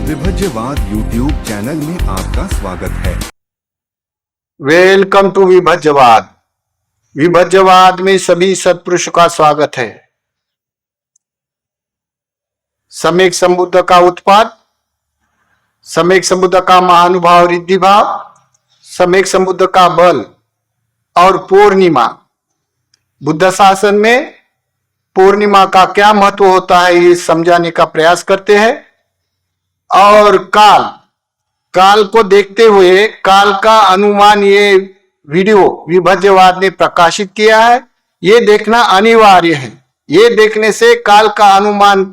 विभज्यवाद YouTube channel में आपका स्वागत है। Welcome to विभज्यवाद। विभज्यवाद में सभी सत्पुरुषों का स्वागत है। सम्यक संबुद्ध का उत्पाद, सम्यक संबुद्ध का महानुभाव रिद्धि भाव, सम्यक संबुद्ध का बल और पूर्णिमा। बुद्ध शासन में पूर्णिमा का क्या महत्व होता है ये समझाने का प्रयास करते हैं। और काल को देखते हुए काल का अनुमान ये वीडियो विभज्यवाद ने प्रकाशित किया है। ये देखना अनिवार्य है। ये देखने से काल का अनुमान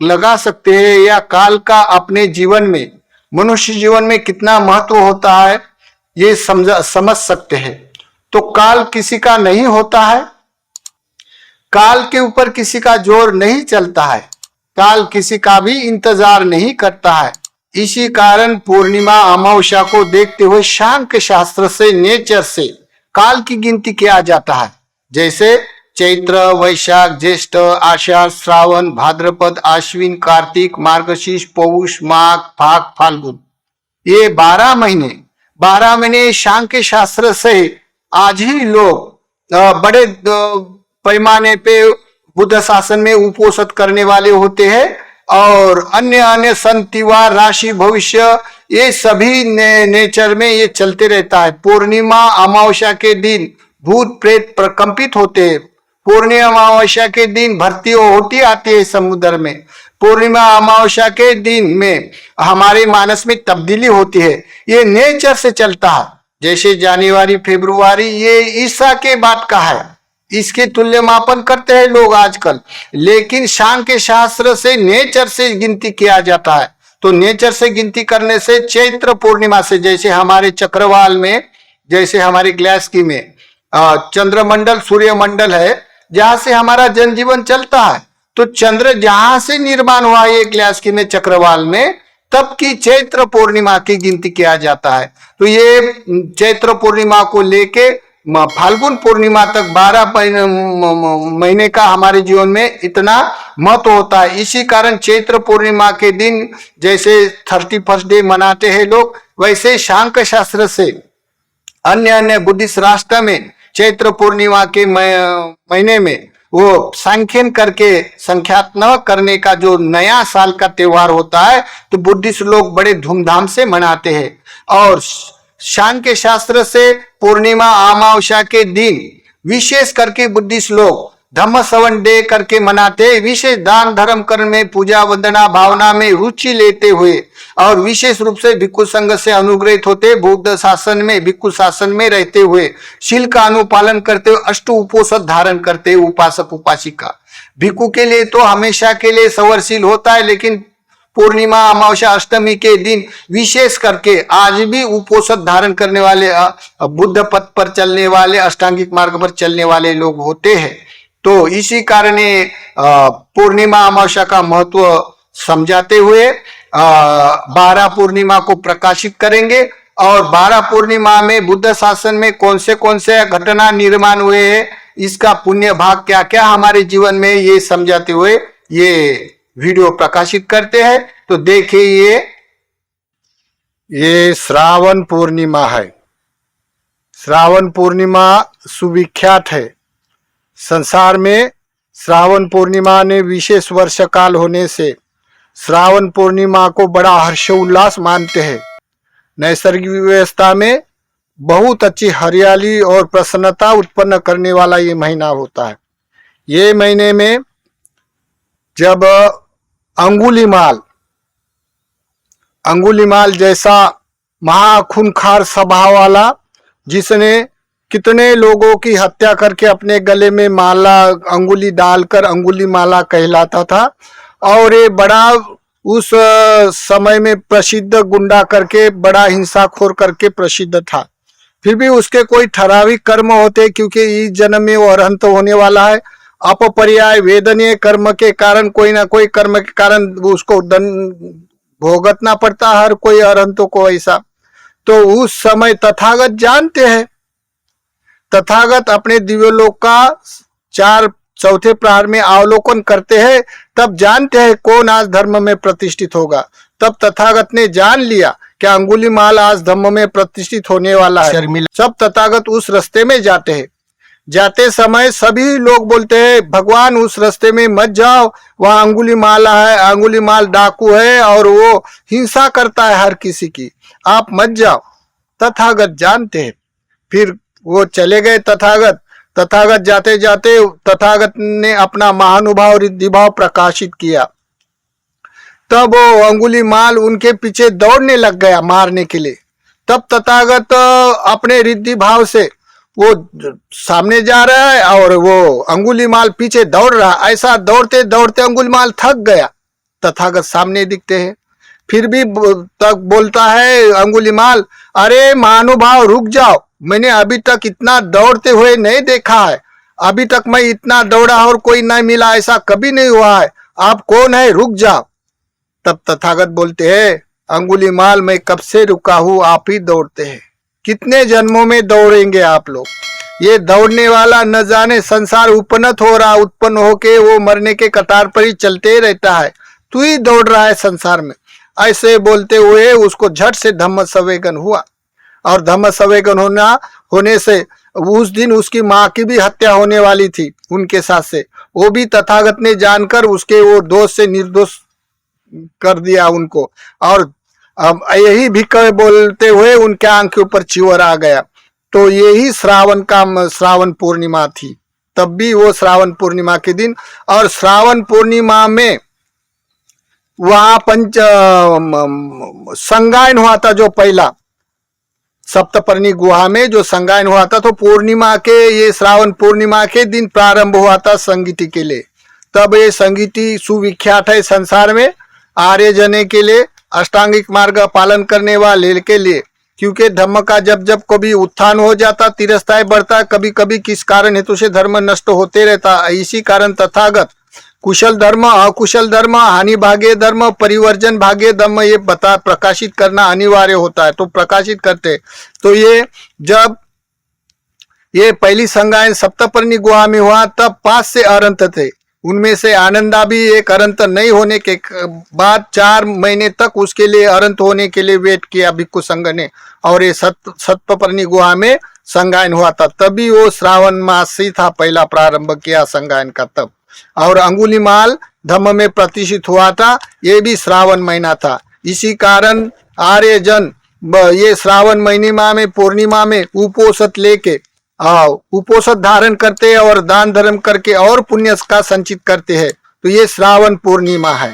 लगा सकते हैं या काल का अपने जीवन में, मनुष्य जीवन में कितना महत्व होता है ये समझ सकते हैं। तो काल किसी का नहीं होता है, काल के ऊपर किसी का जोर नहीं चलता है, काल किसी का भी इंतजार नहीं करता है। इसी कारण पूर्णिमा अमावस्या को देखते हुए सांख्य शास्त्र से, नेचर से काल की गिनती किया जाता है। जैसे चैत्र, वैशाख, ज्येष्ठ, आषाढ़, श्रावण, भाद्रपद, आश्विन, कार्तिक, मार्गशीर्ष, पौष, माघ, फाग, फाल्गुन, ये 12 महीने सांख्य शास्त्र से आज ही लोग बड़े पैमाने पे बुद्ध शासन में उपोषित करने वाले होते हैं। और अन्य सन, तिवार, राशि, भविष्य, ये सभी नेचर में ये चलते रहता है। पूर्णिमा अमावस्या के दिन भूत प्रेत प्रकंपित होते हैं। पूर्णिमा अमावस्या के दिन भर्ती होती आती है समुद्र में। पूर्णिमा अमावस्या के दिन में हमारे मानस में तब्दीली होती है। ये नेचर से चलता है। जैसे जनवरी, फरवरी ये ईसा के बाद का है, इसके तुल्य मापन करते हैं लोग आजकल। लेकिन सांख्य शास्त्र से, नेचर से गिनती किया जाता है। तो नेचर से गिनती करने से चैत्र पूर्णिमा से, जैसे हमारे चक्रवाल में, जैसे हमारी ग्लास्की में चंद्रमंडल, सूर्यमंडल है जहां से हमारा जनजीवन चलता है। तो चंद्र जहां से निर्माण हुआ ये ग्लास्की में, चक्रवाल में, तब की चैत्र पूर्णिमा की गिनती किया जाता है। तो ये चैत्र पूर्णिमा को लेके फाल्गुन पूर्णिमा तक 12 महीने का हमारे जीवन में इतना महत्व होता है। इसी कारण चैत्र पूर्णिमा के दिन जैसे 31 डे मनाते हैं लोग, वैसे सांख्य शास्त्र से अन्य बुद्धिस्ट राष्ट्र में चैत्र पूर्णिमा के महीने में वो सांख्यन करके, संख्यात न करने का जो नया साल का त्योहार होता है, तो बुद्धिस्ट लोग बड़े धूमधाम से मनाते हैं। और सांख्य शास्त्र से पूर्णिमा अमावस्या के दिन विशेष करके बुद्धिस्ट लोग धम्म श्रवण डे करके मनाते, विशेष दान धर्म कर्म में, पूजा वंदना भावना में रुचि लेते हुए और विशेष रूप से भिक्षु संघ से अनुग्रहित होते, बुद्ध शासन में, भिक्षु शासन में रहते हुए शील का अनुपालन करते हुए अष्ट उपोषध धारण करते उपासक उपासिका। भिक्षु के लिए तो हमेशा के लिए संवरशील होता है, लेकिन पूर्णिमा अमावस्या अष्टमी के दिन विशेष करके आज भी उपोषध धारण करने वाले, बुद्ध पथ पर चलने वाले, अष्टांगिक मार्ग पर चलने वाले लोग होते हैं। तो इसी कारण पूर्णिमा अमावस्या का महत्व समझाते हुए 12 पूर्णिमा को प्रकाशित करेंगे। और 12 पूर्णिमा में बुद्ध शासन में कौन से घटना निर्माण हुए हैं, इसका पुण्य भाग क्या क्या हमारे जीवन में, ये समझाते हुए ये वीडियो प्रकाशित करते हैं। तो देखिए ये श्रावण पूर्णिमा है। श्रावण पूर्णिमा सुविख्यात है। संसार में श्रावण पूर्णिमा ने विशेष वर्ष काल होने से श्रावण पूर्णिमा को बड़ा हर्षोल्लास मानते हैं। नैसर्गिक व्यवस्था में बहुत अच्छी हरियाली और प्रसन्नता उत्पन्न करने वाला ये महीना होता है। ये महीने में जब अंगुलीमाल जैसा महाखूंखार स्वभाव वाला, जिसने कितने लोगों की हत्या करके अपने गले में माला, अंगुली डालकर अंगुली माला कहलाता था, और ये बड़ा उस समय में प्रसिद्ध गुंडा करके, बड़ा हिंसाखोर करके प्रसिद्ध था। फिर भी उसके कोई ठराविक कर्म होते, क्योंकि इस जन्म में वो अरहंत होने वाला है। अपपर्याय वेदनीय कर्म के कारण, कोई ना कोई कर्म के कारण उसको दंड भोगतना पड़ता हर कोई अरहंतों को ऐसा। तो उस समय तथागत जानते हैं, तथागत अपने दिव्यलोक का चौथे प्रहर में अवलोकन करते हैं, तब जानते हैं कौन आज धर्म में प्रतिष्ठित होगा, तब तथागत ने जान लिया कि अंगुलीमाल आज धम्म में प्रतिष्ठित होने वाला है। सब तथागत उस रास्ते में जाते हैं। जाते समय सभी लोग बोलते हैं भगवान उस रास्ते में मत जाओ, वहां अंगुलीमाल है, अंगुलीमाल डाकू है और वो हिंसा करता है हर किसी की, आप मत जाओ। तथागत जानते हैं। फिर वो चले गए तथागत जाते जाते तथागत ने अपना महानुभाव रिद्धि भाव प्रकाशित किया। तब वो अंगुलीमाल उनके पीछे दौड़ने लग गया मारने के लिए। तब तथागत अपने रिद्धि भाव से वो सामने जा रहा है और वो अंगुलीमाल पीछे दौड़ रहा। ऐसा दौड़ते दौड़ते अंगुलीमाल थक गया। तथागत सामने दिखते हैं। फिर भी तक बोलता है अंगुलीमाल, अरे महानुभाव रुक जाओ, मैंने अभी तक इतना दौड़ते हुए नहीं देखा है। अभी तक मैं इतना दौड़ा और कोई नहीं मिला, ऐसा कभी नहीं हुआ है। आप कौन है, रुक जाओ। तब तथागत बोलते हैं अंगुलीमाल, मैं कब से रुका हूं, आप ही दौड़ते हैं। कितने जन्मों में दौड़ेंगे आप लोग। ये दौड़ने वाला न जाने संसार उत्पन्न होके वो मरने के कतार पर ही चलते रहता है। तू ही दौड़ रहा है संसार में। ऐसे बोलते हुए उसको झट से धम्म संवेगन हुआ। और धम्म संवेगन होने से उस दिन उसकी माँ की भी हत्या होने वाली थी उनके साथ से। वो भी तथागत ने जानकर उसके वो दोष से निर्दोष कर दिया उनको। और अब यही भी बोलते हुए उनके आंख के ऊपर चिवर आ गया। तो यही श्रावण पूर्णिमा थी। तब भी वो श्रावण पूर्णिमा के दिन, और श्रावण पूर्णिमा में वहां संगायन हुआ था। जो पहला सप्तपर्णी गुहा में जो संगायन हुआ था, तो पूर्णिमा के ये श्रावण पूर्णिमा के दिन प्रारंभ हुआ था संगीति के लिए। तब ये संगीति सुविख्यात है संसार में आर्य जने के लिए, अष्टांगिक मार्ग पालन करने वाले के लिए। क्योंकि धर्म का जब जब कभी उत्थान हो जाता, तिरस्ताय बढ़ता, कभी कभी किस कारण हेतु से धर्म नष्ट होते रहता। इसी कारण तथागत कुशल धर्म, अकुशल धर्म, हानि भाग्य धर्म, परिवर्जन भाग्य धर्म ये प्रकाशित करना अनिवार्य होता है। तो प्रकाशित करते। तो ये जब ये पहली संगायन सप्तपर्णी गुहा में हुआ, तब 5 से अरंत थे। उनमें से आनंदा भी एक अरंत नहीं होने के बाद 4 महीने तक उसके लिए अरंत होने के लिए वेट किया भिक्खु संघ ने। और ये सप्तपर्णी गुहा में संगायन हुआ था। तभी वो श्रावण मास ही था, पहला प्रारंभ किया संगायन का तब। और अंगुलीमाल धम्म में प्रतिष्ठित हुआ था, ये भी श्रावण महीना था। इसी कारण आर्य जन ये श्रावण महीनिमा में पूर्णिमा में उपोषित लेके उपोषित धारण करते हैं और दान धर्म करके और पुण्य का संचित करते हैं। तो ये श्रावण पूर्णिमा है।